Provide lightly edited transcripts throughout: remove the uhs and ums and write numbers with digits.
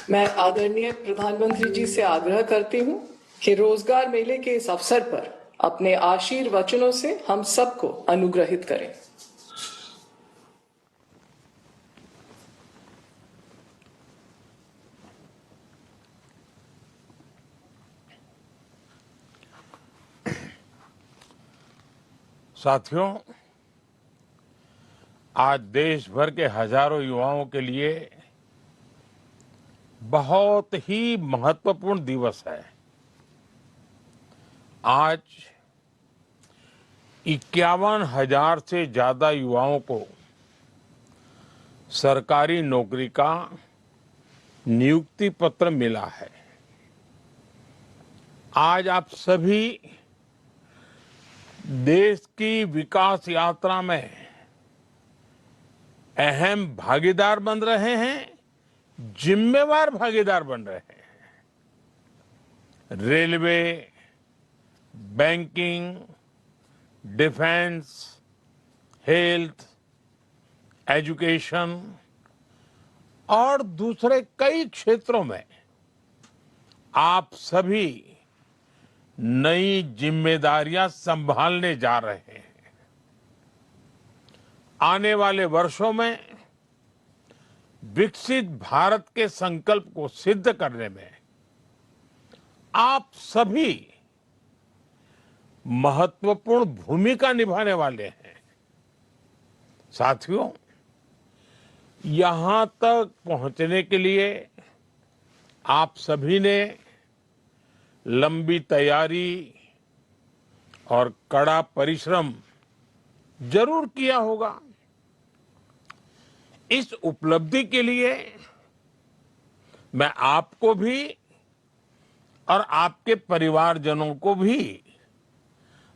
मैं आदरणीय प्रधानमंत्री जी से आग्रह करती हूँ कि रोजगार मेले के इस अवसर पर अपने आशीर्वचनों से हम सबको अनुग्रहित करें। साथियों, आज देश भर के हजारों युवाओं के लिए बहुत ही महत्वपूर्ण दिवस है। आज 51,000 से ज्यादा युवाओं को सरकारी नौकरी का नियुक्ति पत्र मिला है। आज आप सभी देश की विकास यात्रा में अहम भागीदार बन रहे हैं, जिम्मेवार भागीदार बन रहे हैं। Railway, banking, defence, health, education और दूसरे कई क्षेत्रों में आप सभी नई जिम्मेदारियां संभालने जा रहे हैं। आने वाले वर्षों में विकसित भारत के संकल्प को सिद्ध करने में आप सभी महत्वपूर्ण भूमिका निभाने वाले हैं। साथियों, यहां तक पहुंचने के लिए आप सभी ने लंबी तैयारी और कड़ा परिश्रम जरूर किया होगा। इस उपलब्धि के लिए मैं आपको भी और आपके परिवारजनों को भी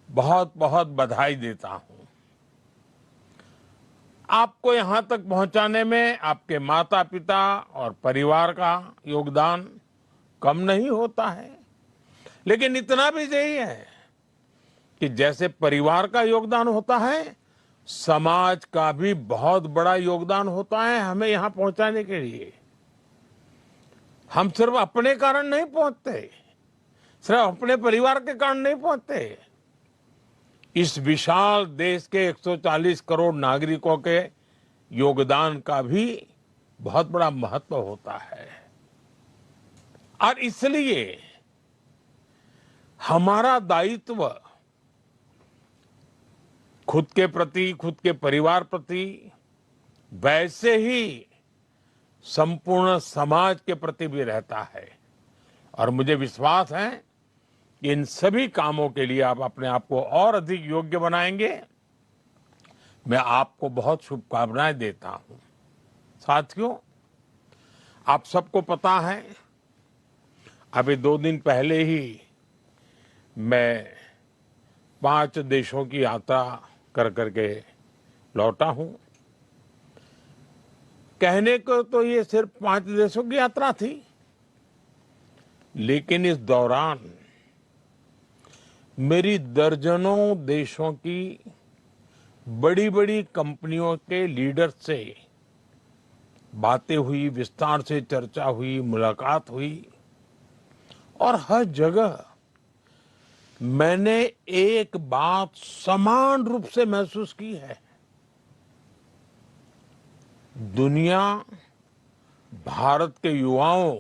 बहुत बहुत बधाई देता हूं। आपको यहां तक पहुंचाने में आपके माता पिता और परिवार का योगदान कम नहीं होता है, लेकिन इतना भी सही है कि जैसे परिवार का योगदान होता है, समाज का भी बहुत बड़ा योगदान होता है हमें यहां पहुंचाने के लिए। हम सिर्फ अपने कारण नहीं पहुंचते, सिर्फ अपने परिवार के कारण नहीं पहुंचते। इस विशाल देश के 140 करोड़ नागरिकों के योगदान का भी बहुत बड़ा महत्व होता है। और इसलिए हमारा दायित्व खुद के प्रति, खुद के परिवार प्रति, वैसे ही संपूर्ण समाज के प्रति भी रहता है। और मुझे विश्वास है कि इन सभी कामों के लिए आप अपने आप को और अधिक योग्य बनाएंगे। मैं आपको बहुत शुभकामनाएं देता हूं। साथियों, आप सबको पता है, अभी 2 दिन पहले ही मैं 5 देशों की यात्रा कर करके लौटा हूं। कहने को तो ये सिर्फ 5 देशों की यात्रा थी, लेकिन इस दौरान मेरी दर्जनों देशों की बड़ी बड़ी कंपनियों के लीडर से बातें हुई, विस्तार से चर्चा हुई, मुलाकात हुई और हर जगह मैंने एक बात समान रूप से महसूस की है। दुनिया भारत के युवाओं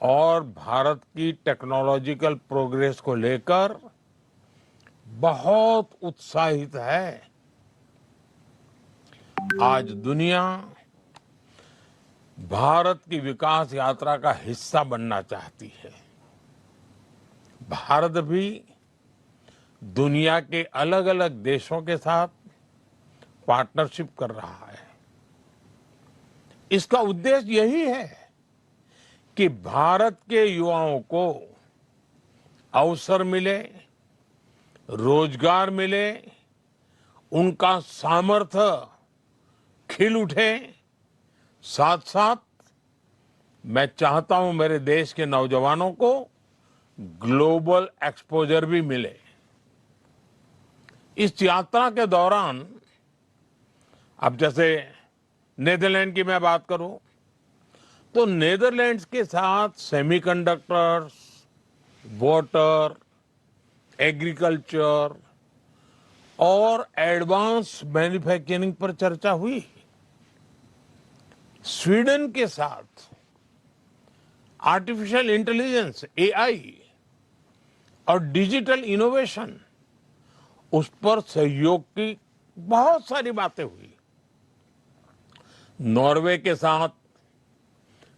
और भारत की टेक्नोलॉजिकल प्रोग्रेस को लेकर बहुत उत्साहित है। आज दुनिया भारत की विकास यात्रा का हिस्सा बनना चाहती है। भारत भी दुनिया के अलग अलग देशों के साथ पार्टनरशिप कर रहा है। इसका उद्देश्य यही है कि भारत के युवाओं को अवसर मिले, रोजगार मिले, उनका सामर्थ्य खिल उठे। साथ साथ मैं चाहता हूं मेरे देश के नौजवानों को ग्लोबल एक्सपोजर भी मिले। इस यात्रा के दौरान, अब जैसे नीदरलैंड की मैं बात करूं, तो नेदरलैंड्स के साथ सेमीकंडक्टर्स, वाटर, एग्रीकल्चर और एडवांस मैन्युफैक्चरिंग पर चर्चा हुई। स्वीडन के साथ आर्टिफिशियल इंटेलिजेंस, एआई और डिजिटल इनोवेशन, उस पर सहयोग की बहुत सारी बातें हुई। नॉर्वे के साथ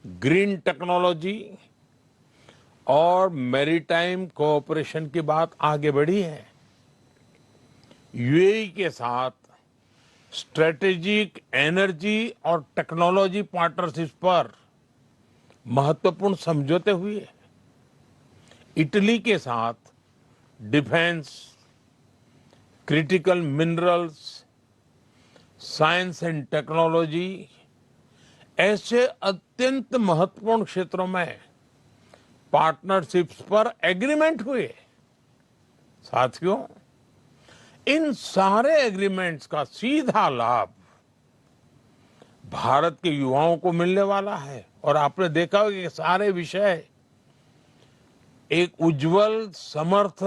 ग्रीन टेक्नोलॉजी और मैरीटाइम कोऑपरेशन की बात आगे बढ़ी है। यूएई के साथ स्ट्रेटेजिक एनर्जी और टेक्नोलॉजी पार्टनरशिप पर महत्वपूर्ण समझौते हुए। इटली के साथ defence, critical minerals, science and technology ऐसे अत्यंत महत्वपूर्ण क्षेत्रों में पार्टनरशिप्स पर एग्रीमेंट हुए। साथियों, इन सारे एग्रीमेंट्स का सीधा लाभ भारत के युवाओं को मिलने वाला है। और आपने देखा होगा कि सारे विषय एक उज्जवल, समर्थ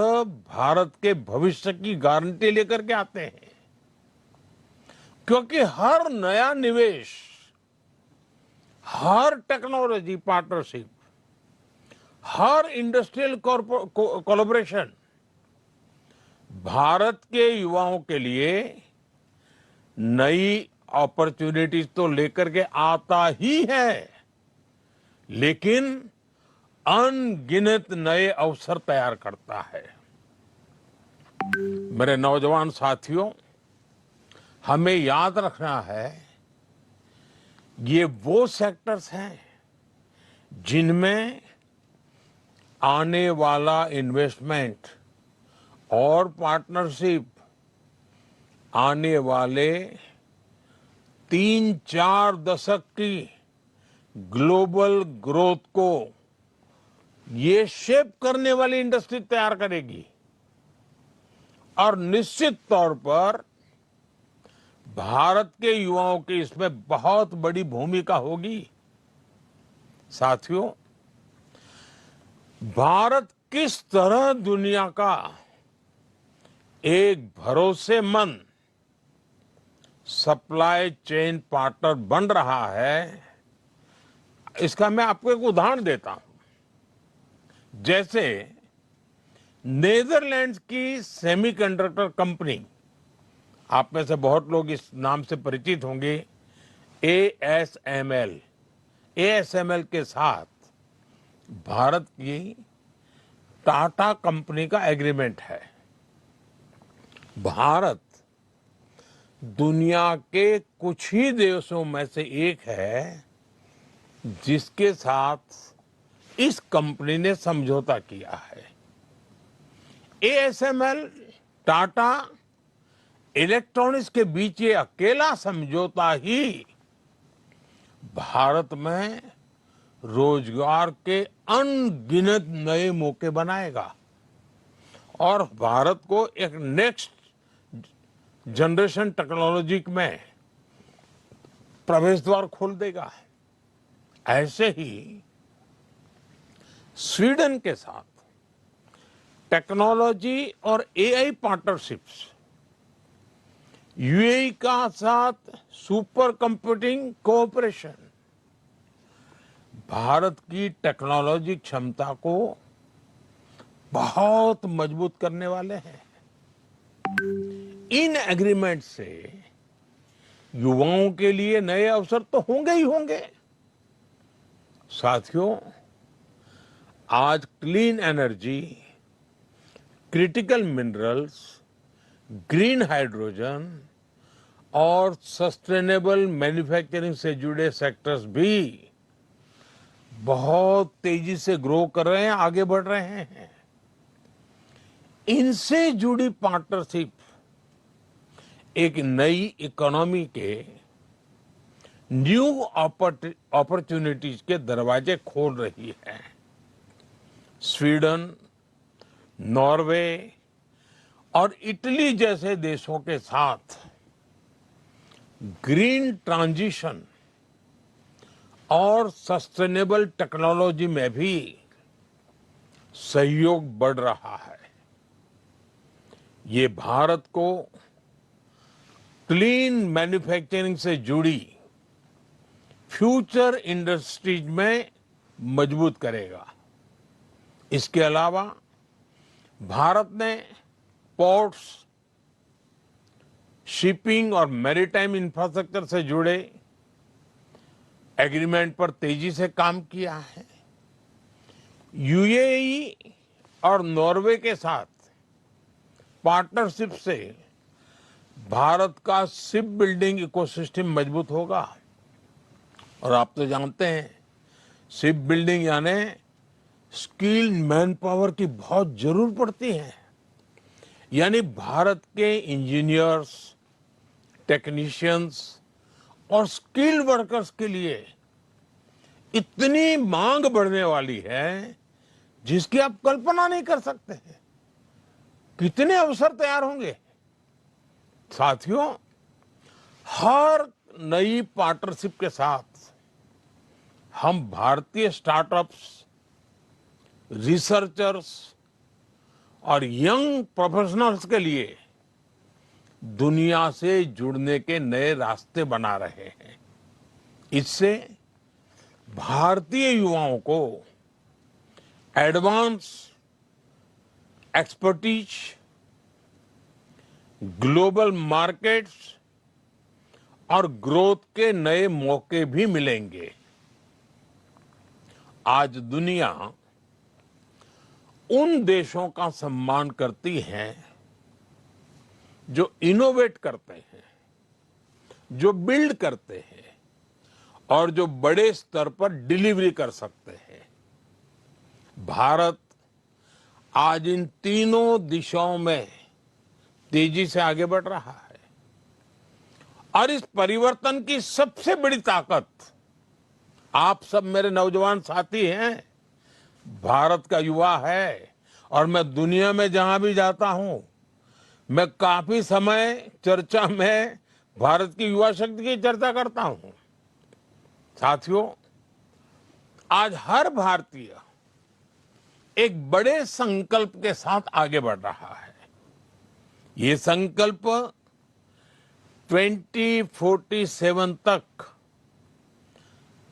भारत के भविष्य की गारंटी लेकर के आते हैं। क्योंकि हर नया निवेश, हर टेक्नोलॉजी पार्टनरशिप, हर इंडस्ट्रियल कोलैबोरेशन भारत के युवाओं के लिए नई अपॉर्चुनिटीज तो लेकर के आता ही है, लेकिन अनगिनत नए अवसर तैयार करता है। मेरे नौजवान साथियों, हमें याद रखना है, ये वो सेक्टर्स हैं जिनमें आने वाला इन्वेस्टमेंट और पार्टनरशिप आने वाले 3-4 दशक की ग्लोबल ग्रोथ को ये शेप करने वाली इंडस्ट्री तैयार करेगी। और निश्चित तौर पर भारत के युवाओं की इसमें बहुत बड़ी भूमिका होगी। साथियों, भारत किस तरह दुनिया का एक भरोसेमंद सप्लाई चेन पार्टनर बन रहा है, इसका मैं आपको एक उदाहरण देता हूं। जैसे नेदरलैंड्स की सेमीकंडक्टर कंपनी, आप में से बहुत लोग इस नाम से परिचित होंगे, एएसएमएल। एएसएमएल के साथ भारत की टाटा कंपनी का एग्रीमेंट है। भारत दुनिया के कुछ ही देशों में से एक है जिसके साथ इस कंपनी ने समझौता किया है। एएसएमएल, टाटा, इलेक्ट्रॉनिक्स के बीच ये अकेला समझौता ही भारत में रोजगार के अनगिनत नए मौके बनाएगा और भारत को एक नेक्स्ट जनरेशन टेक्नोलॉजी में प्रवेश द्वार खोल देगा। ऐसे ही स्वीडन के साथ टेक्नोलॉजी और एआई पार्टनरशिप्स, यूएई का साथ सुपर कंप्यूटिंग कोऑपरेशन भारत की टेक्नोलॉजी क्षमता को बहुत मजबूत करने वाले हैं। इन एग्रीमेंट से युवाओं के लिए नए अवसर तो होंगे ही होंगे। साथियों, आज clean energy, critical minerals, green hydrogen और सस्टेनेबल मैन्युफैक्चरिंग से जुड़े सेक्टर्स भी बहुत तेजी से ग्रो कर रहे हैं, आगे बढ़ रहे हैं। इनसे जुड़ी पार्टनरशिप एक नई इकोनॉमी के न्यू अपॉर्चुनिटीज के दरवाजे खोल रही है। स्वीडन, नॉर्वे और इटली जैसे देशों के साथ ग्रीन ट्रांजिशन और सस्टेनेबल टेक्नोलॉजी में भी सहयोग बढ़ रहा है। ये भारत को क्लीन मैन्युफैक्चरिंग से जुड़ी फ्यूचर इंडस्ट्रीज में मजबूत करेगा। इसके अलावा भारत ने पोर्ट्स, शिपिंग और मैरीटाइम इंफ्रास्ट्रक्चर से जुड़े एग्रीमेंट पर तेजी से काम किया है। यूएई और नॉर्वे के साथ पार्टनरशिप से भारत का शिप बिल्डिंग इकोसिस्टम मजबूत होगा। और आप तो जानते हैं, शिप बिल्डिंग यानी स्किल्ड मैन पावर की बहुत जरूरत पड़ती है। यानी भारत के इंजीनियर्स, टेक्नीशियंस और स्किल्ड वर्कर्स के लिए इतनी मांग बढ़ने वाली है जिसकी आप कल्पना नहीं कर सकते हैं। कितने अवसर तैयार होंगे। साथियों, हर नई पार्टनरशिप के साथ हम भारतीय स्टार्टअप्स, रिसर्चर्स और यंग प्रोफेशनल्स के लिए दुनिया से जुड़ने के नए रास्ते बना रहे हैं। इससे भारतीय युवाओं को एडवांस एक्सपर्टीज, ग्लोबल मार्केट्स और ग्रोथ के नए मौके भी मिलेंगे। आज दुनिया उन देशों का सम्मान करती है जो इनोवेट करते हैं, जो बिल्ड करते हैं और जो बड़े स्तर पर डिलीवरी कर सकते हैं। भारत आज इन तीनों दिशाओं में तेजी से आगे बढ़ रहा है और इस परिवर्तन की सबसे बड़ी ताकत आप सब मेरे नौजवान साथी हैं, भारत का युवा है। और मैं दुनिया में जहां भी जाता हूं, मैं काफी समय चर्चा में भारत की युवा शक्ति की चर्चा करता हूं। साथियों, आज हर भारतीय एक बड़े संकल्प के साथ आगे बढ़ रहा है। ये संकल्प 2047 तक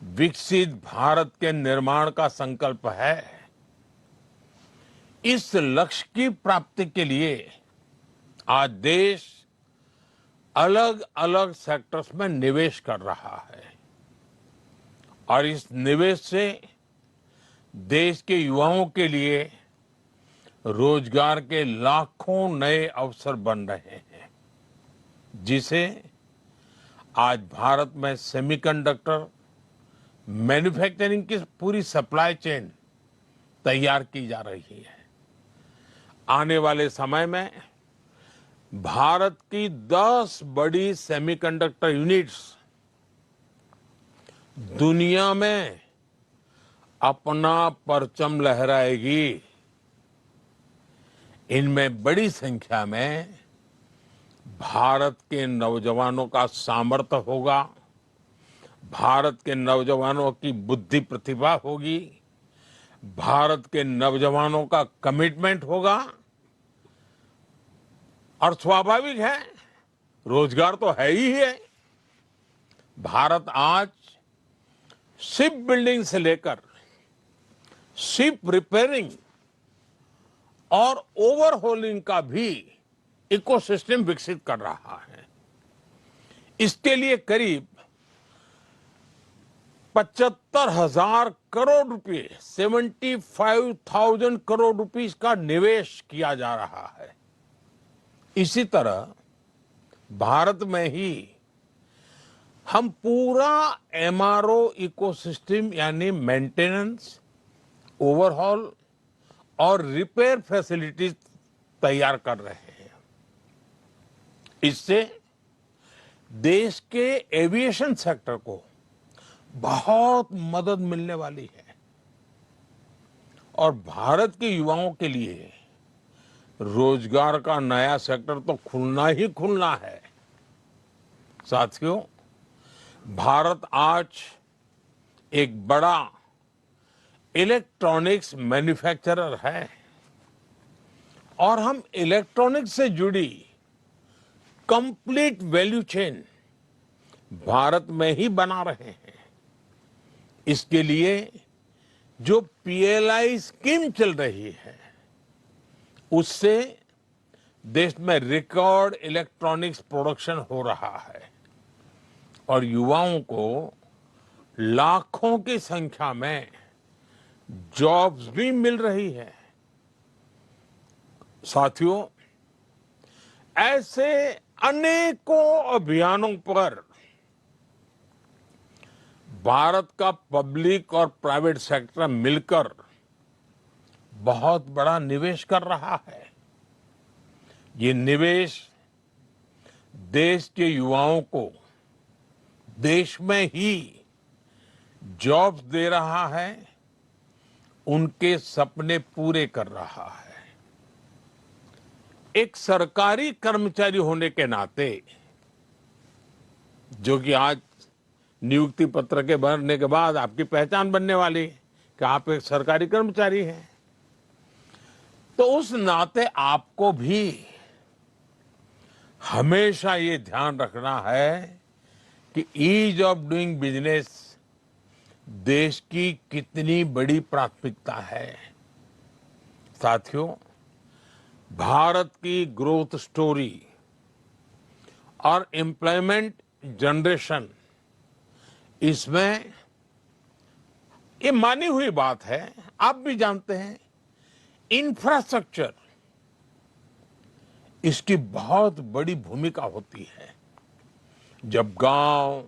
विकसित भारत के निर्माण का संकल्प है। इस लक्ष्य की प्राप्ति के लिए आज देश अलग अलग सेक्टर्स में निवेश कर रहा है और इस निवेश से देश के युवाओं के लिए रोजगार के लाखों नए अवसर बन रहे हैं, जिसे आज भारत में सेमीकंडक्टर मैन्युफैक्चरिंग की पूरी सप्लाई चेन तैयार की जा रही है। आने वाले समय में भारत की 10 बड़ी सेमीकंडक्टर यूनिट्स दुनिया में अपना परचम लहराएगी। इनमें बड़ी संख्या में भारत के नौजवानों का सामर्थ्य होगा, भारत के नौजवानों की बुद्धि प्रतिभा होगी, भारत के नौजवानों का कमिटमेंट होगा और स्वाभाविक है, रोजगार तो है ही है। भारत आज शिप बिल्डिंग से लेकर शिप रिपेयरिंग और ओवरहोलिंग का भी इकोसिस्टम विकसित कर रहा है। इसके लिए करीब 75,000 करोड़ रुपए, 75,000 करोड़ रुपीस का निवेश किया जा रहा है। इसी तरह भारत में ही हम पूरा एमआरओ इकोसिस्टम यानी मेंटेनेंस, ओवरहॉल और रिपेयर फैसिलिटीज तैयार कर रहे हैं। इससे देश के एविएशन सेक्टर को बहुत मदद मिलने वाली है और भारत के युवाओं के लिए रोजगार का नया सेक्टर तो खुलना ही खुलना है। साथियों, भारत आज एक बड़ा इलेक्ट्रॉनिक्स मैन्युफैक्चरर है और हम इलेक्ट्रॉनिक्स से जुड़ी कंप्लीट वैल्यू चेन भारत में ही बना रहे हैं। इसके लिए जो पीएलआई स्कीम चल रही है उससे देश में रिकॉर्ड इलेक्ट्रॉनिक्स प्रोडक्शन हो रहा है और युवाओं को लाखों की संख्या में जॉब्स भी मिल रही है। साथियों, ऐसे अनेकों अभियानों पर भारत का पब्लिक और प्राइवेट सेक्टर मिलकर बहुत बड़ा निवेश कर रहा है। ये निवेश देश के युवाओं को देश में ही जॉब्स दे रहा है, उनके सपने पूरे कर रहा है। एक सरकारी कर्मचारी होने के नाते, जो कि आज नियुक्ति पत्र के भरने के बाद आपकी पहचान बनने वाली कि आप एक सरकारी कर्मचारी हैं, तो उस नाते आपको भी हमेशा ये ध्यान रखना है कि ईज ऑफ डूइंग बिजनेस देश की कितनी बड़ी प्राथमिकता है। साथियों, भारत की ग्रोथ स्टोरी और एम्प्लॉयमेंट जनरेशन, इसमें ये मानी हुई बात है, आप भी जानते हैं, इंफ्रास्ट्रक्चर इसकी बहुत बड़ी भूमिका होती है। जब गांव,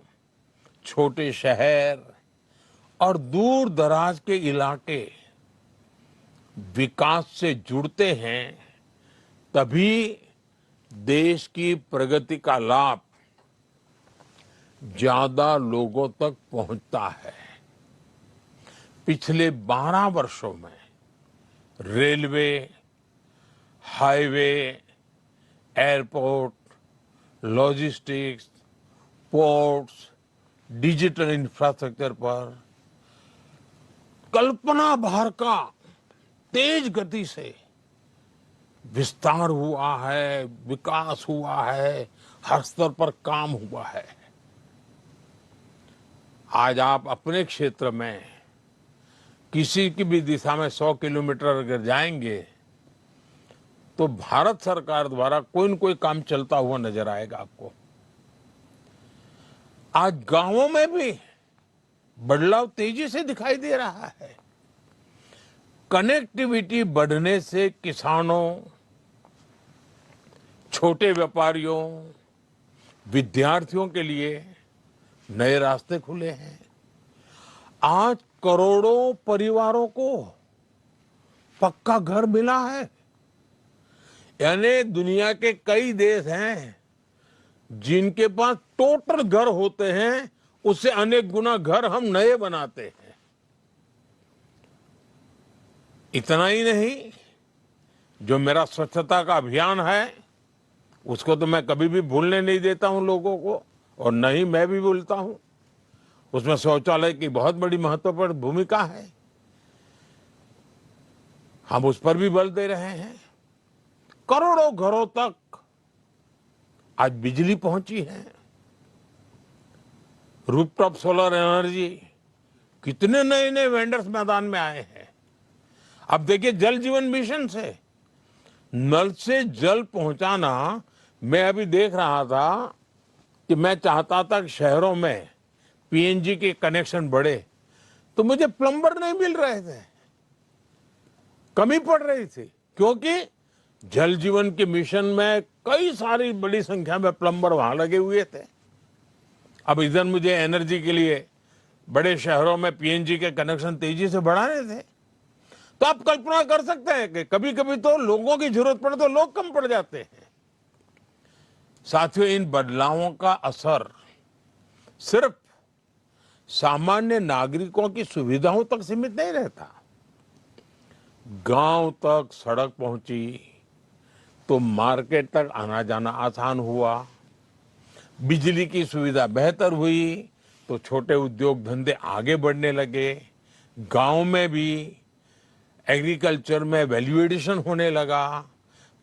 छोटे शहर और दूर दराज के इलाके विकास से जुड़ते हैं, तभी देश की प्रगति का लाभ ज्यादा लोगों तक पहुंचता है। पिछले 12 वर्षों में railway, highway, airport, logistics, ports, digital infrastructure पर कल्पना भर का तेज गति से विस्तार हुआ है, विकास हुआ है, हर स्तर पर काम हुआ है। आज आप अपने क्षेत्र में किसी की भी दिशा में 100 किलोमीटर अगर जाएंगे तो भारत सरकार द्वारा कोई न कोई काम चलता हुआ नजर आएगा आपको। आज गांवों में भी बदलाव तेजी से दिखाई दे रहा है। कनेक्टिविटी बढ़ने से किसानों, छोटे व्यापारियों, विद्यार्थियों के लिए नए रास्ते खुले हैं। आज करोड़ों परिवारों को पक्का घर मिला है। यानी दुनिया के कई देश हैं जिनके पास टोटल घर होते हैं, उससे अनेक गुना घर हम नए बनाते हैं। इतना ही नहीं, जो मेरा स्वच्छता का अभियान है उसको तो मैं कभी भी भूलने नहीं देता हूं लोगों को, और न ही मैं भी भूलता हूं। उसमें शौचालय की बहुत बड़ी महत्वपूर्ण भूमिका है, हम उस पर भी बल दे रहे हैं। करोड़ों घरों तक आज बिजली पहुंची है। रूफटॉप सोलर एनर्जी, कितने नए नए वेंडर्स मैदान में आए हैं। अब देखिए, जल जीवन मिशन से नल से जल पहुंचाना, मैं अभी देख रहा था कि मैं चाहता था कि शहरों में पीएनजी के कनेक्शन बढ़े, तो मुझे प्लम्बर नहीं मिल रहे थे, कमी पड़ रही थी, क्योंकि जल जीवन के मिशन में कई सारी बड़ी संख्या में प्लम्बर वहां लगे हुए थे। अब इधर मुझे एनर्जी के लिए बड़े शहरों में पीएनजी के कनेक्शन तेजी से बढ़ाने थे। तो आप कल्पना कर सकते हैं कि कभी कभी तो लोगों की जरूरत पड़े तो लोग कम पड़ जाते हैं। साथियों, इन बदलावों का असर सिर्फ सामान्य नागरिकों की सुविधाओं तक सीमित नहीं रहता। गांव तक सड़क पहुंची तो मार्केट तक आना जाना आसान हुआ, बिजली की सुविधा बेहतर हुई तो छोटे उद्योग धंधे आगे बढ़ने लगे। गांव में भी एग्रीकल्चर में वैल्यू एडिशन होने लगा।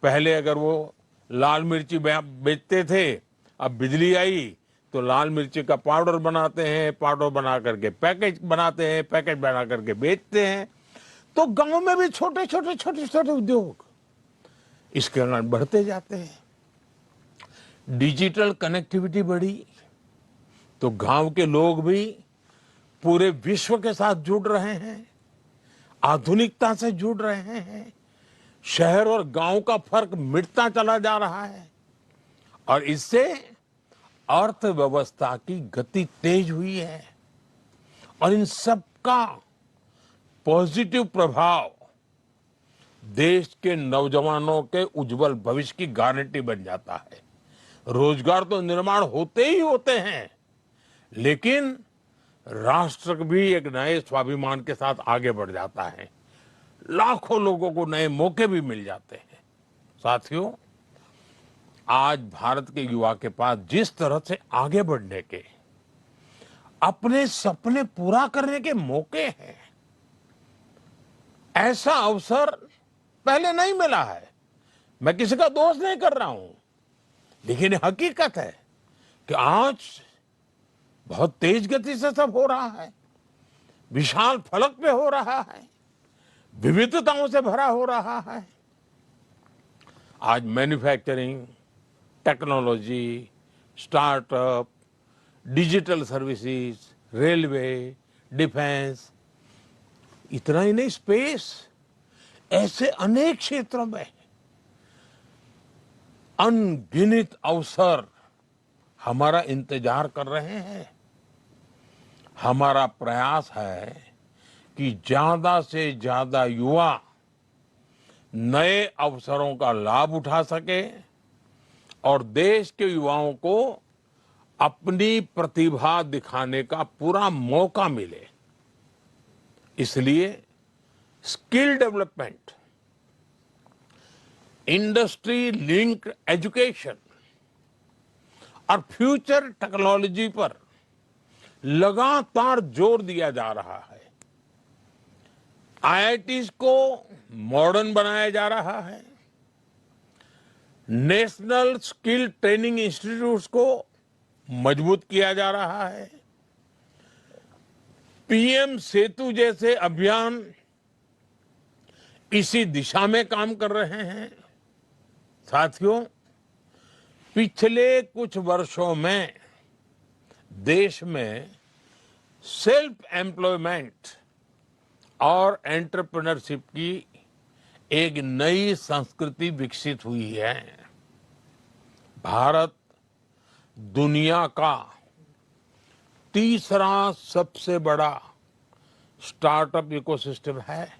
पहले अगर वो लाल मिर्ची बेचते थे, अब बिजली आई तो लाल मिर्ची का पाउडर बनाते हैं, पाउडर बना करके पैकेज बनाते हैं, पैकेज बना करके बेचते हैं। तो गांव में भी छोटे छोटे उद्योग इसके कारण बढ़ते जाते हैं। डिजिटल कनेक्टिविटी बढ़ी तो गांव के लोग भी पूरे विश्व के साथ जुड़ रहे हैं, आधुनिकता से जुड़ रहे हैं। शहर और गांव का फर्क मिटता चला जा रहा है और इससे अर्थव्यवस्था की गति तेज हुई है और इन सब का पॉजिटिव प्रभाव देश के नौजवानों के उज्जवल भविष्य की गारंटी बन जाता है। रोजगार तो निर्माण होते ही होते हैं, लेकिन राष्ट्र भी एक नए स्वाभिमान के साथ आगे बढ़ जाता है। लाखों लोगों को नए मौके भी मिल जाते हैं। साथियों, आज भारत के युवा के पास जिस तरह से आगे बढ़ने के, अपने सपने पूरा करने के मौके हैं, ऐसा अवसर पहले नहीं मिला है। मैं किसी का दोष नहीं कर रहा हूं, लेकिन हकीकत है कि आज बहुत तेज गति से सब हो रहा है, विशाल फलक पे हो रहा है, विविधताओं से भरा हो रहा है। आज manufacturing, technology, startup, digital services, railway, defence, इतना ही नहीं, स्पेस, ऐसे अनेक क्षेत्रों में अनगिनत अवसर हमारा इंतजार कर रहे हैं। हमारा प्रयास है कि ज्यादा से ज्यादा युवा नए अवसरों का लाभ उठा सके और देश के युवाओं को अपनी प्रतिभा दिखाने का पूरा मौका मिले। इसलिए skill development, industry linked education और फ्यूचर टेक्नोलॉजी पर लगातार जोर दिया जा रहा है। आईआईटीज को मॉडर्न बनाया जा रहा है। नेशनल स्किल ट्रेनिंग इंस्टीट्यूट्स को मजबूत किया जा रहा है। पीएम सेतु जैसे अभियान इसी दिशा में काम कर रहे हैं। साथियों, पिछले कुछ वर्षों में देश में सेल्फ एम्प्लॉयमेंट और एंटरप्रेन्योरशिप की एक नई संस्कृति विकसित हुई है। भारत दुनिया का तीसरा सबसे बड़ा स्टार्टअप इकोसिस्टम है।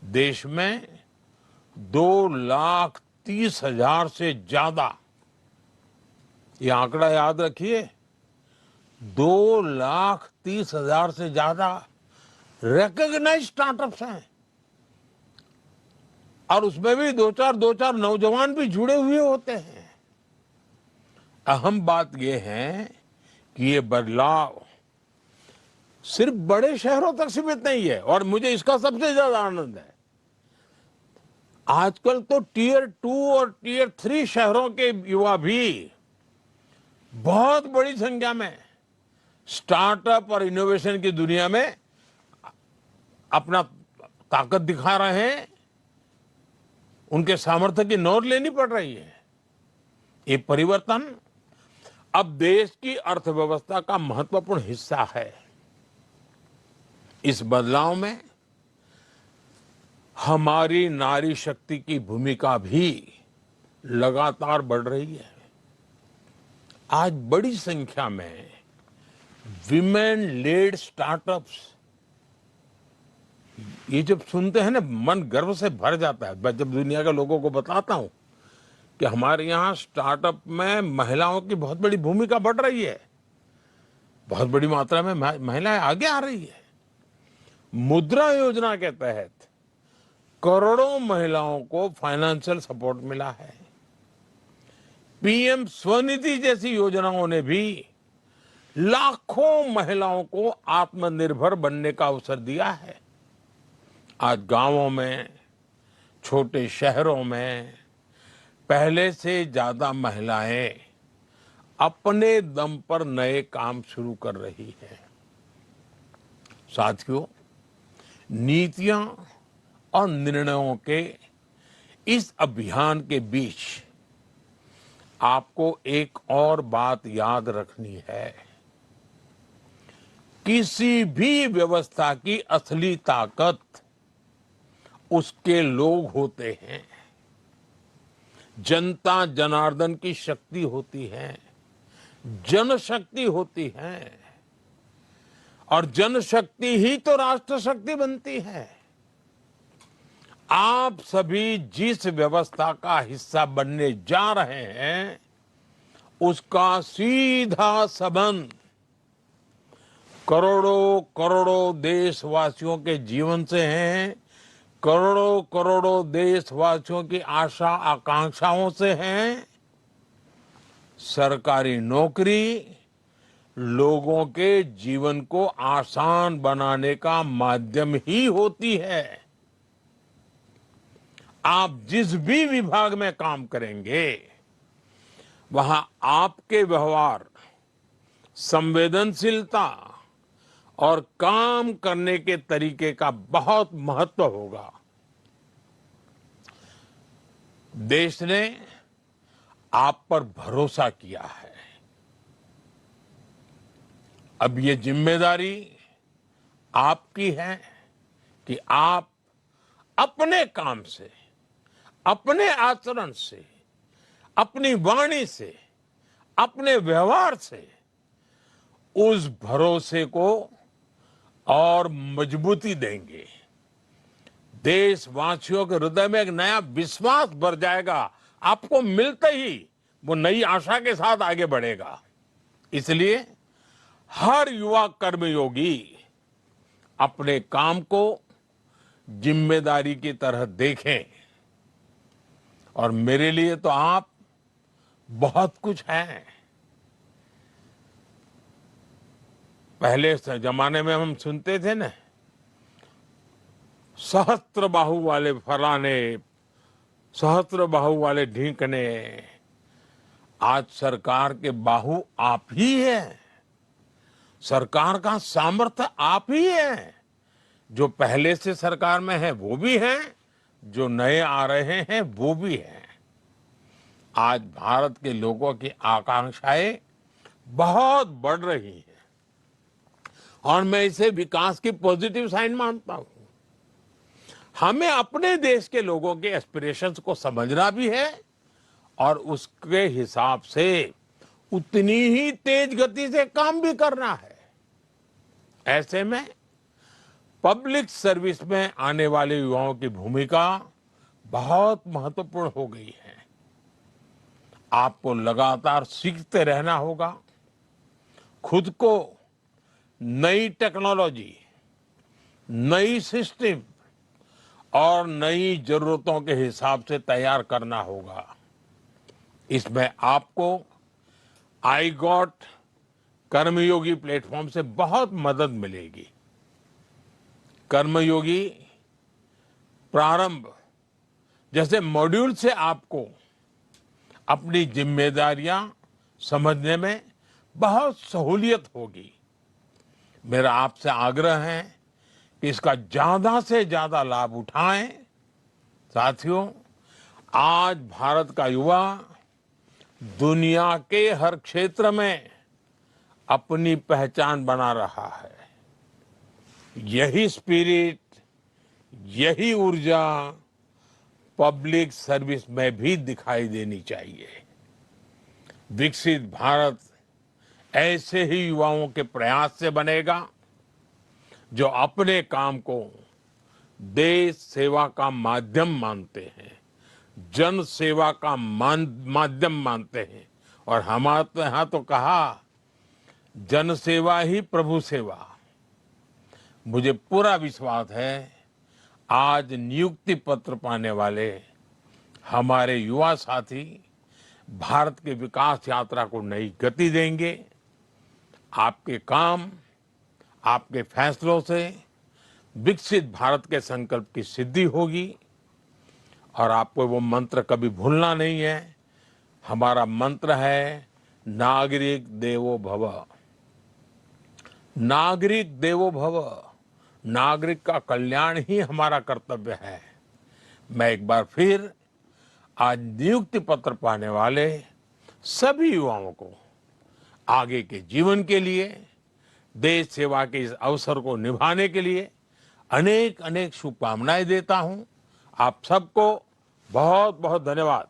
देश में 2,30,000 से ज्यादा, ये आंकड़ा याद रखिए, 2,30,000 से ज्यादा रिकॉग्नाइज्ड स्टार्टअप्स हैं और उसमें भी दो चार नौजवान भी जुड़े हुए होते हैं। अहम बात यह है कि ये बदलाव सिर्फ बड़े शहरों तक सीमित नहीं है और मुझे इसका सबसे ज्यादा आनंद है। आजकल तो टियर 2 और टियर 3 शहरों के युवा भी बहुत बड़ी संख्या में स्टार्टअप और इनोवेशन की दुनिया में अपना ताकत दिखा रहे हैं। उनके सामर्थ्य की नोट लेनी पड़ रही है। ये परिवर्तन अब देश की अर्थव्यवस्था का महत्वपूर्ण हिस्सा है। इस बदलाव में हमारी नारी शक्ति की भूमिका भी लगातार बढ़ रही है। आज बड़ी संख्या में विमेन लेड स्टार्टअप्स, ये जब सुनते हैं ना, मन गर्व से भर जाता है। मैं जब दुनिया के लोगों को बताता हूं कि हमारे यहाँ स्टार्टअप में महिलाओं की बहुत बड़ी भूमिका बढ़ रही है, बहुत बड़ी मात्रा में महिलाएं आगे आ रही है। मुद्रा योजना के तहत करोड़ों महिलाओं को फाइनेंशियल सपोर्ट मिला है। पीएम स्वनिधि जैसी योजनाओं ने भी लाखों महिलाओं को आत्मनिर्भर बनने का अवसर दिया है। आज गांवों में, छोटे शहरों में पहले से ज्यादा महिलाएं अपने दम पर नए काम शुरू कर रही हैं। साथियों, नीतियां और निर्णयों के इस अभियान के बीच आपको एक और बात याद रखनी है। किसी भी व्यवस्था की असली ताकत उसके लोग होते हैं। जनता जनार्दन की शक्ति होती है, जनशक्ति होती है, और जनशक्ति ही तो राष्ट्र शक्ति बनती है। आप सभी जिस व्यवस्था का हिस्सा बनने जा रहे हैं, उसका सीधा संबंध करोड़ों करोड़ों देशवासियों के जीवन से है, करोड़ों करोड़ों देशवासियों की आशा आकांक्षाओं से है। सरकारी नौकरी लोगों के जीवन को आसान बनाने का माध्यम ही होती है। आप जिस भी विभाग में काम करेंगे, वहां आपके व्यवहार, संवेदनशीलता और काम करने के तरीके का बहुत महत्व होगा। देश ने आप पर भरोसा किया है। अब ये जिम्मेदारी आपकी है कि आप अपने काम से, अपने आचरण से, अपनी वाणी से, अपने व्यवहार से उस भरोसे को और मजबूती देंगे। देशवासियों के हृदय में एक नया विश्वास भर जाएगा। आपको मिलते ही वो नई आशा के साथ आगे बढ़ेगा। इसलिए हर युवा कर्मयोगी अपने काम को जिम्मेदारी की तरह देखें। और मेरे लिए तो आप बहुत कुछ हैं। पहले जमाने में हम सुनते थे ना, सहस्त्र बाहु वाले फलाने, सहस्त्र बाहु वाले ढींकने। आज सरकार के बाहु आप ही हैं। सरकार का सामर्थ्य आप ही है। जो पहले से सरकार में है वो भी हैं, जो नए आ रहे हैं वो भी हैं। आज भारत के लोगों की आकांक्षाएं बहुत बढ़ रही हैं और मैं इसे विकास की पॉजिटिव साइन मानता हूं। हमें अपने देश के लोगों के एस्पिरेशंस को समझना भी है और उसके हिसाब से उतनी ही तेज गति से काम भी करना है। ऐसे में पब्लिक सर्विस में आने वाले युवाओं की भूमिका बहुत महत्वपूर्ण हो गई है। आपको लगातार सीखते रहना होगा, खुद को नई टेक्नोलॉजी, नई सिस्टम और नई जरूरतों के हिसाब से तैयार करना होगा। इसमें आपको आई गॉट कर्मयोगी प्लेटफॉर्म से बहुत मदद मिलेगी। कर्मयोगी प्रारंभ जैसे मॉड्यूल से आपको अपनी जिम्मेदारियां समझने में बहुत सहूलियत होगी। मेरा आपसे आग्रह है कि इसका ज्यादा से ज्यादा लाभ उठाएं। साथियों, आज भारत का युवा दुनिया के हर क्षेत्र में अपनी पहचान बना रहा है। यही स्पिरिट, यही ऊर्जा पब्लिक सर्विस में भी दिखाई देनी चाहिए। विकसित भारत ऐसे ही युवाओं के प्रयास से बनेगा जो अपने काम को देश सेवा का माध्यम मानते हैं, जन सेवा का माध्यम मानते हैं। और हमारे यहाँ तो कहा, जन सेवा ही प्रभु सेवा। मुझे पूरा विश्वास है आज नियुक्ति पत्र पाने वाले हमारे युवा साथी भारत के विकास यात्रा को नई गति देंगे। आपके काम, आपके फैसलों से विकसित भारत के संकल्प की सिद्धि होगी और आपको वो मंत्र कभी भूलना नहीं है। हमारा मंत्र है नागरिक देवो भव। नागरिक देवो भव। नागरिक का कल्याण ही हमारा कर्तव्य है। मैं एक बार फिर आज नियुक्ति पत्र पाने वाले सभी युवाओं को आगे के जीवन के लिए, देश सेवा के इस अवसर को निभाने के लिए अनेक अनेक शुभकामनाएं देता हूं। आप सबको बहुत बहुत धन्यवाद।